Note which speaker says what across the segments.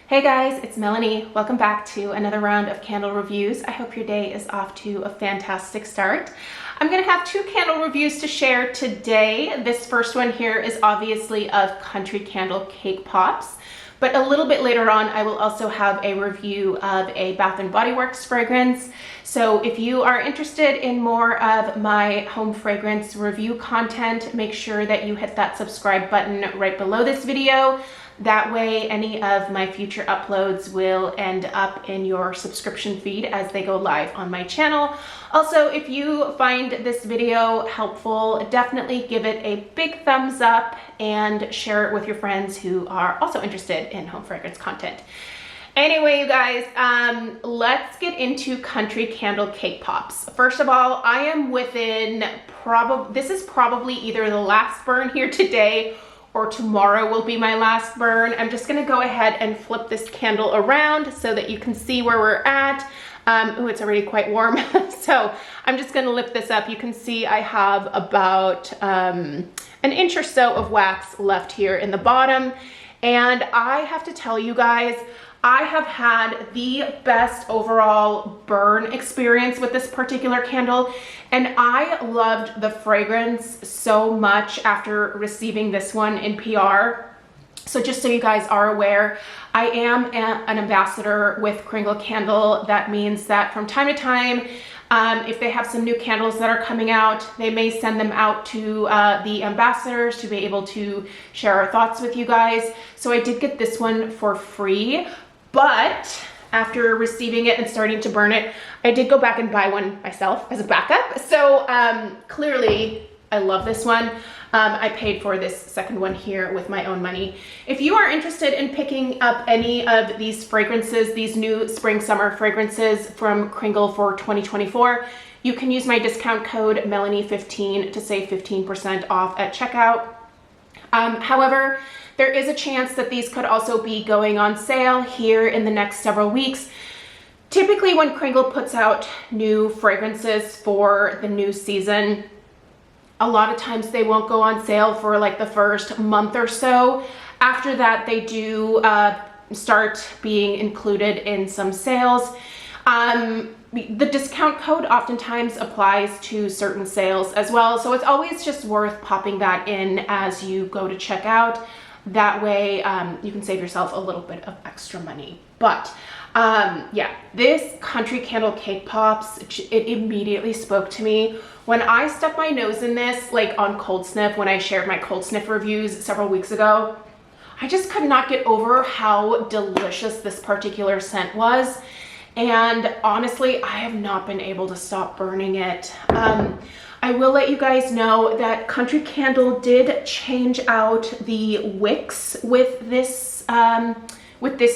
Speaker 1: Hey guys, it's Melanie. Welcome back to another round of candle reviews. I hope your day is off to a fantastic start. I'm gonna have two candle reviews to share today. This first one here is obviously of Country Candle Cake Pops, but a little bit later on I will also have a review of a Bath & Body Works fragrance. So if you are interested in more of my home fragrance review content, make sure that you hit that subscribe button right below this video. That way any of my future uploads will end up in your subscription feed as they go live on my channel. Also, if you find this video helpful, definitely give it a big thumbs up and share it with your friends who are also interested in home fragrance content. Anyway, you guys, let's get into Country Candle Cake Pops. First of all, I am within this is probably either the last burn here today or tomorrow will be my last burn. I'm just gonna go ahead and flip this candle around so that you can see where we're at. Oh, it's already quite warm. So I'm just gonna lift this up. You can see I have about an inch or so of wax left here in the bottom. And I have to tell you guys, I have had the best overall burn experience with this particular candle, and I loved the fragrance so much after receiving this one in PR. So just so you guys are aware, I am an ambassador with Kringle Candle. That means that from time to time, if they have some new candles that are coming out, they may send them out to the ambassadors to be able to share our thoughts with you guys. So I did get this one for free. But after receiving it and starting to burn it, I did go back and buy one myself as a backup. So clearly I love this one. I paid for this second one here with my own money. If you are interested in picking up any of these fragrances, these new spring summer fragrances from Kringle for 2024, you can use my discount code Melanie15 to save 15% off at checkout. However, there is a chance that these could also be going on sale here in the next several weeks. Typically when Kringle puts out new fragrances for the new season, a lot of times they won't go on sale for like the first month or so. After that, they do start being included in some sales. The discount code oftentimes applies to certain sales as well. So it's always just worth popping that in as you go to check out. That way you can save yourself a little bit of extra money. But yeah, this Country Candle Cake Pops, it immediately spoke to me. When I stuck my nose in this, like on Cold Sniff, when I shared my Cold Sniff reviews several weeks ago, I just could not get over how delicious this particular scent was. And honestly, I have not been able to stop burning it. I will let you guys know that Country Candle did change out the wicks with this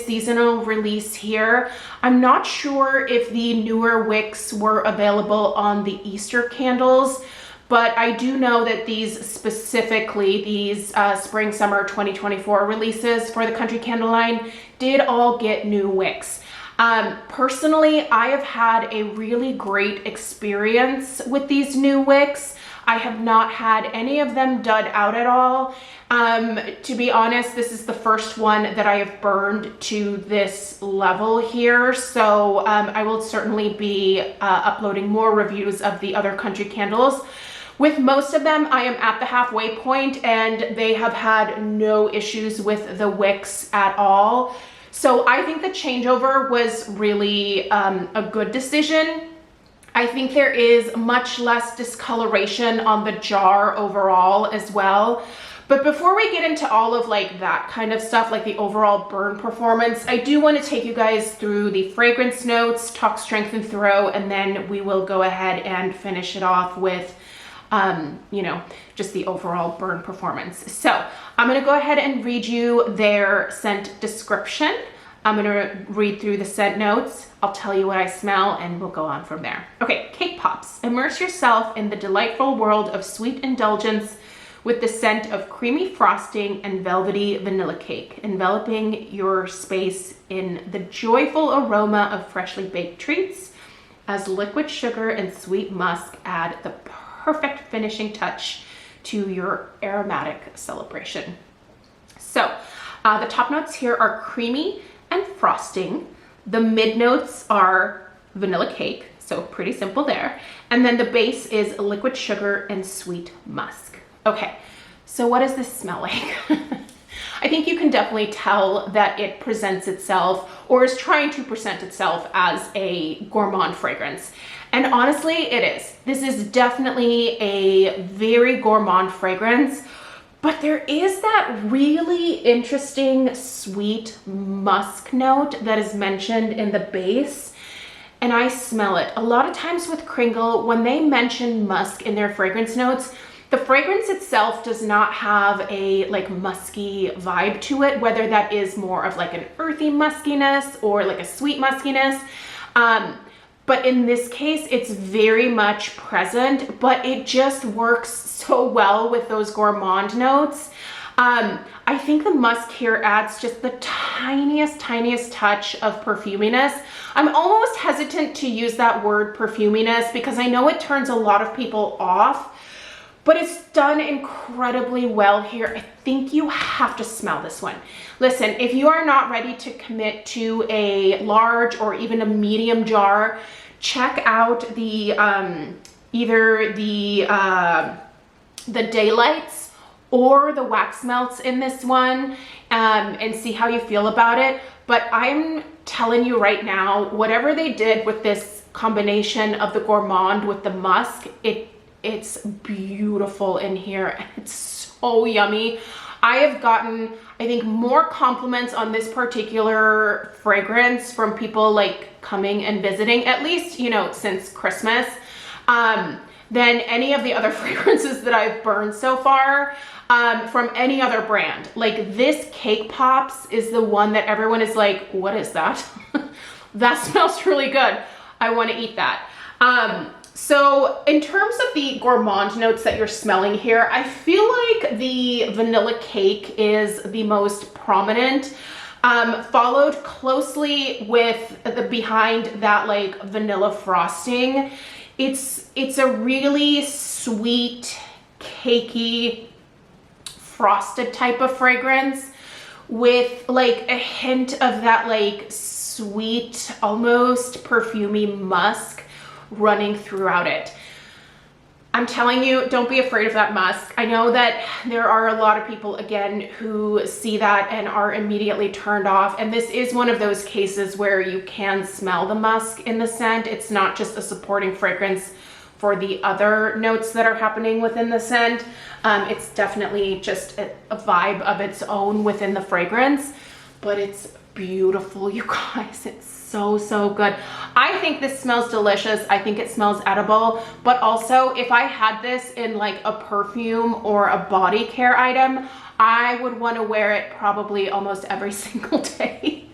Speaker 1: seasonal release here. I'm not sure if the newer wicks were available on the Easter candles, but I do know that these specifically, these spring summer 2024 releases for the Country Candle line did all get new wicks. Personally, I have had a really great experience with these new wicks. I have not had any of them dud out at all. To be honest, this is the first one that I have burned to this level here. So I will certainly be uploading more reviews of the other Country Candles. With most of them, I am at the halfway point and they have had no issues with the wicks at all. So I think the changeover was really a good decision. I think there is much less discoloration on the jar overall as well. But before we get into all of like that kind of stuff, like the overall burn performance, I do want to take you guys through the fragrance notes, talk strength and throw, and then we will go ahead and finish it off with you know, just the overall burn performance. So I'm going to go ahead and read you their scent description. I'm going to read through the scent notes. I'll tell you what I smell and we'll go on from there. Okay, Cake Pops. Immerse yourself in the delightful world of sweet indulgence with the scent of creamy frosting and velvety vanilla cake, enveloping your space in the joyful aroma of freshly baked treats as liquid sugar and sweet musk add the perfect finishing touch to your aromatic celebration. So the top notes here are creamy, and frosting. The mid notes are vanilla cake, so pretty simple there. And then the base is liquid sugar and sweet musk. Okay, so what does this smell like? I think you can definitely tell that it presents itself, or is trying to present itself, as a gourmand fragrance. And honestly, it is. This is definitely a very gourmand fragrance, but there is that really interesting sweet musk note that is mentioned in the base, and I smell it. A lot of times with Kringle, when they mention musk in their fragrance notes, the fragrance itself does not have a like musky vibe to it, whether that is more of like an earthy muskiness or like a sweet muskiness. But in this case, it's very much present, but it just works so well with those gourmand notes. I think the musk here adds just the tiniest touch of perfuminess. I'm almost hesitant to use that word perfuminess because I know it turns a lot of people off, but it's done incredibly well here. I think you have to smell this one. Listen, if you are not ready to commit to a large or even a medium jar, check out the either the daylights or the wax melts in this one, and see how you feel about it. But I'm telling you right now, whatever they did with this combination of the gourmand with the musk, it's beautiful in here. It's so yummy. I have gotten, I think, more compliments on this particular fragrance from people like coming and visiting, at least, you know, since Christmas, than any of the other fragrances that I've burned so far, from any other brand. Like, this Cake Pops is the one that everyone is like, what is that? That smells really good. I want to eat that. So in terms of the gourmand notes that you're smelling here, I feel like the vanilla cake is the most prominent, followed closely with the behind that like vanilla frosting. It's a really sweet, cakey, frosted type of fragrance with like a hint of that like sweet, almost perfumey musk running throughout it. I'm telling you, don't be afraid of that musk. I know that there are a lot of people, again, who see that and are immediately turned off. And this is one of those cases where you can smell the musk in the scent. It's not just a supporting fragrance for the other notes that are happening within the scent. It's definitely just a vibe of its own within the fragrance, but it's beautiful, you guys. It's so good. I think this smells delicious. I think it smells edible, but also if I had this in like a perfume or a body care item, I would want to wear it probably almost every single day.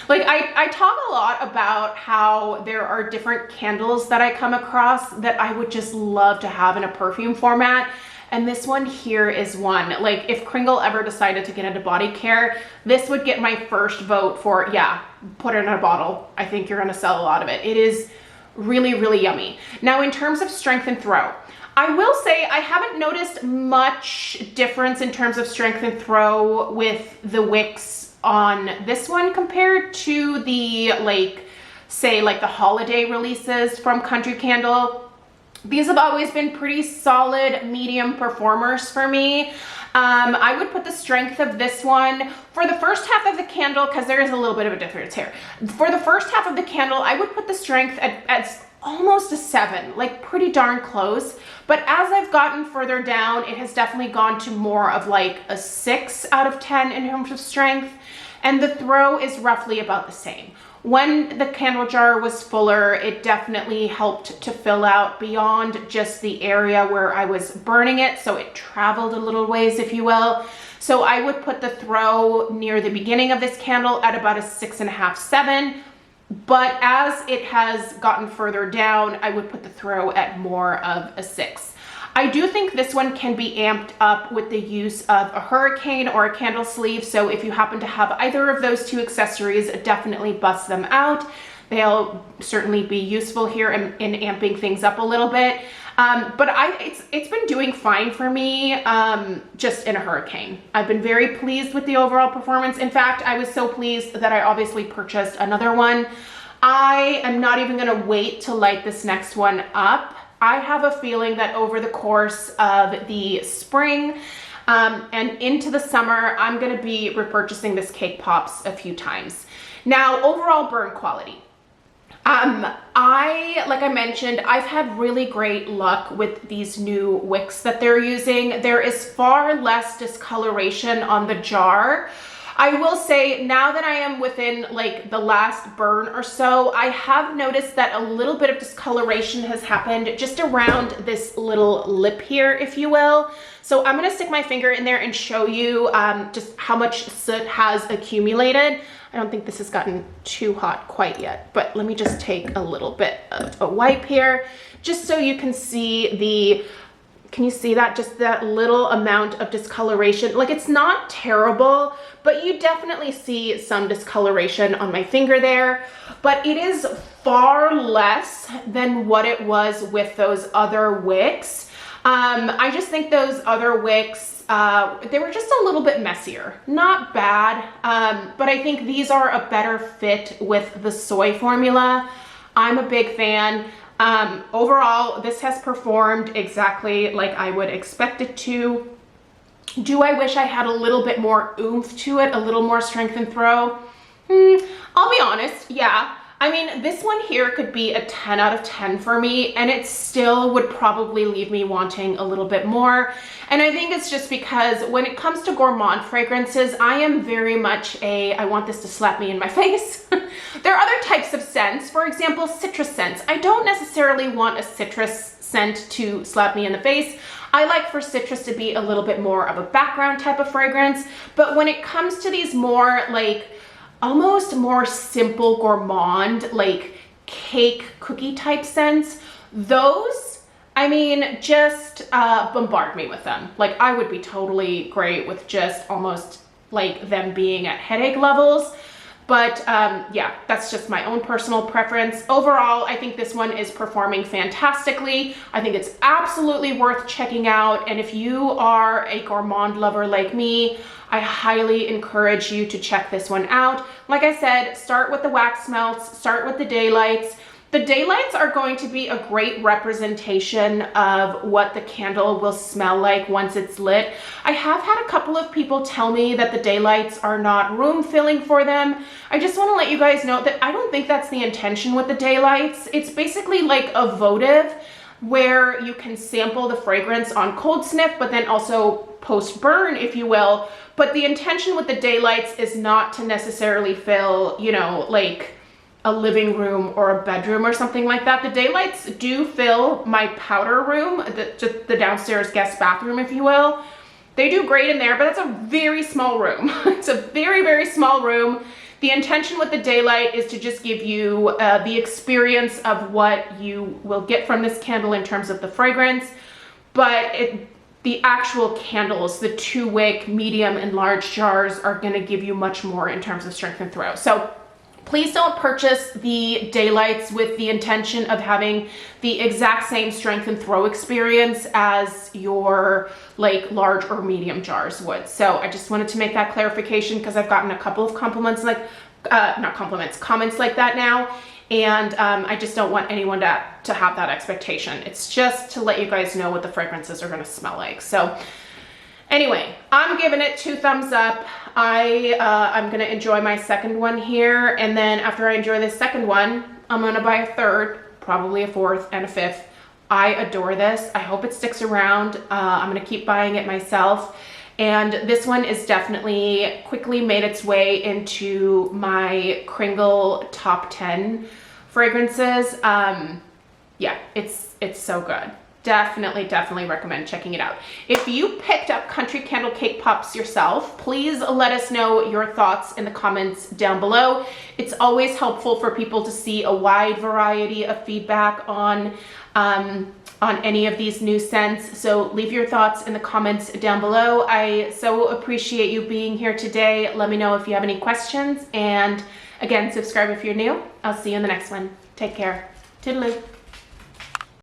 Speaker 1: Like I talk a lot about how there are different candles that I come across that I would just love to have in a perfume format. And this one here is one. Like, if Kringle ever decided to get into body care, this would get my first vote for, yeah, put it in a bottle. I think you're gonna sell a lot of it. It is really yummy. Now, in terms of strength and throw, I will say I haven't noticed much difference in terms of strength and throw with the wicks on this one compared to the, like, say, like the holiday releases from Country Candle. These have always been pretty solid medium performers for me. I would put the strength of this one for the first half of the candle, because there is a little bit of a difference here. For the first half of the candle, I would put the strength at almost a 7, like pretty darn close. But as I've gotten further down, it has definitely gone to more of like a 6 out of 10 in terms of strength. And the throw is roughly about the same. When the candle jar was fuller, it definitely helped to fill out beyond just the area where I was burning it. So it traveled a little ways, if you will. So I would put the throw near the beginning of this candle at about a 6.5, 7. But as it has gotten further down, I would put the throw at more of a 6. I do think this one can be amped up with the use of a hurricane or a candle sleeve. So if you happen to have either of those two accessories, definitely bust them out. They'll certainly be useful here in amping things up a little bit. But it's been doing fine for me, just in a hurricane. I've been very pleased with the overall performance. In fact, I was so pleased that I obviously purchased another one. I am not even gonna wait to light this next one up. I have a feeling that over the course of the spring and into the summer, I'm gonna be repurchasing this Cake Pops a few times. Now, overall burn quality. Like I mentioned, I've had really great luck with these new wicks that they're using. There is far less discoloration on the jar. I will say, now that I am within like the last burn or so, I have noticed that a little bit of discoloration has happened just around this little lip here, if you will. So I'm gonna stick my finger in there and show you just how much soot has accumulated. I don't think this has gotten too hot quite yet, but let me just take a little bit of a wipe here, just so you can see the, can you see that? Just that little amount of discoloration. Like, it's not terrible, but you definitely see some discoloration on my finger there, but it is far less than what it was with those other wicks. I just think those other wicks, they were just a little bit messier. Not bad, but I think these are a better fit with the soy formula. I'm a big fan. Overall, this has performed exactly like I would expect it to. Do I wish I had a little bit more oomph to it, a little more strength and throw? I'll be honest, yeah. I mean, this one here could be a 10 out of 10 for me, and it still would probably leave me wanting a little bit more. And I think it's just because when it comes to gourmand fragrances, I am very much I want this to slap me in my face. There are other types of scents, for example, citrus scents. I don't necessarily want a citrus scent to slap me in the face. I like for citrus to be a little bit more of a background type of fragrance. But when it comes to these more like almost more simple gourmand, like cake cookie type scents, those, I mean, just bombard me with them. Like, I would be totally great with just almost like them being at headache levels. But yeah, that's just my own personal preference. Overall, I think this one is performing fantastically. I think it's absolutely worth checking out. And if you are a gourmand lover like me, I highly encourage you to check this one out. Like I said, start with the wax melts, start with the daylights. The daylights are going to be a great representation of what the candle will smell like once it's lit. I have had a couple of people tell me that the daylights are not room filling for them. I just want to let you guys know that I don't think that's the intention with the daylights. It's basically like a votive where you can sample the fragrance on cold sniff, but then also post burn, if you will. But the intention with the daylights is not to necessarily fill, you know, like a living room or a bedroom or something like that. The daylights do fill my powder room, the downstairs guest bathroom, if you will. They do great in there, but it's a very small room. It's a very, very small room. The intention with the daylight is to just give you the experience of what you will get from this candle in terms of the fragrance, but the actual candles, the 2-wick, medium and large jars, are gonna give you much more in terms of strength and throw. So please don't purchase the daylights with the intention of having the exact same strength and throw experience as your like large or medium jars would. So I just wanted to make that clarification because I've gotten a couple of compliments like, comments like that now. And I just don't want anyone to have that expectation. It's just to let you guys know what the fragrances are gonna smell like. So anyway, I'm giving it 2 thumbs up. I'm gonna enjoy my second one here, and then after I enjoy this second one, I'm gonna buy a third, probably a fourth and a fifth. I adore this. I hope it sticks around. I'm gonna keep buying it myself. And this one is definitely quickly made its way into my Kringle top 10 fragrances. Yeah, it's so good. definitely recommend checking it out. If you picked up country candle cake pops yourself, please let us know your thoughts in the comments down below. It's always helpful for people to see a wide variety of feedback on any of these new scents. So leave your thoughts in the comments down below. I so appreciate you being here today. Let me know if you have any questions. And again, subscribe if you're new. I'll see you in the next one. Take care. Toodaloo.